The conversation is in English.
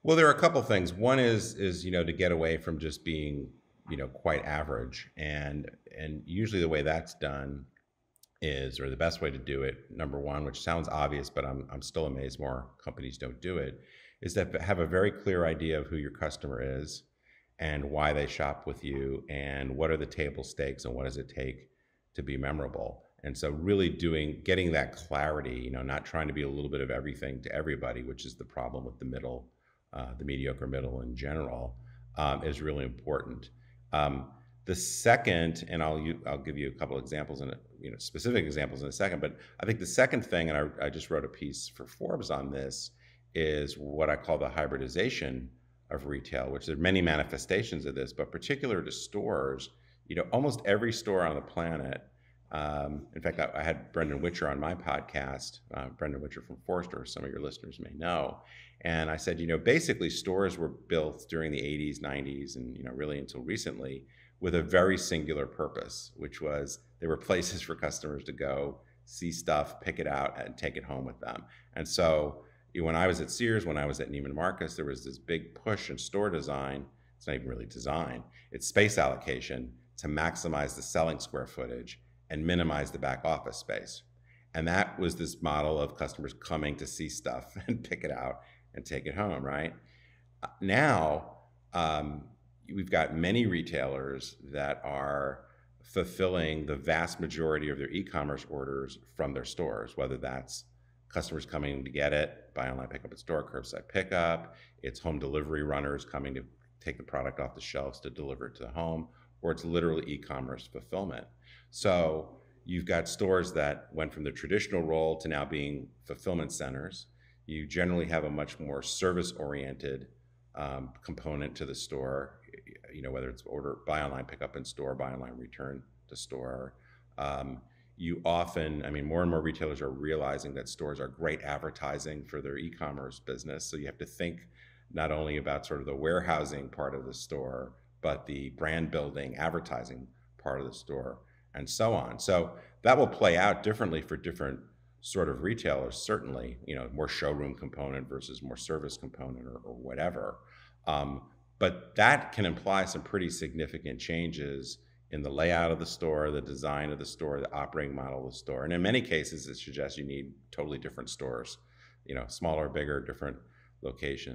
Well, there are a couple things. One is to get away from just being quite average, and usually the way that's done is, or the best way to do it, number one, which sounds obvious, but I'm still amazed more companies don't do it, is that have a very clear idea of who your customer is and why they shop with you and what are the table stakes and what does it take to be memorable. And so really getting that clarity, not trying to be a little bit of everything to everybody, which is the problem with the mediocre middle in general, is really important. The second, and I'll give you a couple examples and specific examples in a second, but I think the second thing, and I just wrote a piece for Forbes on this, is what I call the hybridization of retail, which there are many manifestations of this, but particular to stores, almost every store on the planet. In fact, I had Brendan Witcher on my podcast, Brendan Witcher from Forrester, some of your listeners may know. And I said, basically stores were built during the 80s, 90s, and really until recently with a very singular purpose, which was they were places for customers to go, see stuff, pick it out, and take it home with them. And so when I was at Sears, when I was at Neiman Marcus, there was this big push in store design. It's not even really design. It's space allocation to maximize the selling square footage and minimize the back office space. And that was this model of customers coming to see stuff and pick it out and take it home, right? Now, we've got many retailers that are fulfilling the vast majority of their e-commerce orders from their stores, whether that's customers coming to get it, buy online, pick up at store, curbside pickup, it's home delivery runners coming to take the product off the shelves to deliver it to the home, or it's literally e-commerce fulfillment. So you've got stores that went from the traditional role to now being fulfillment centers. You generally have a much more service-oriented component to the store, whether it's buy online, pick up in store, buy online, return to store. You often, more and more retailers are realizing that stores are great advertising for their e-commerce business. So you have to think not only about sort of the warehousing part of the store, but the brand building, advertising part of the store, and so on. So that will play out differently for different sort of retailers, certainly, more showroom component versus more service component or whatever. But that can imply some pretty significant changes in the layout of the store, the design of the store, the operating model of the store. And in many cases, it suggests you need totally different stores, smaller, bigger, different locations.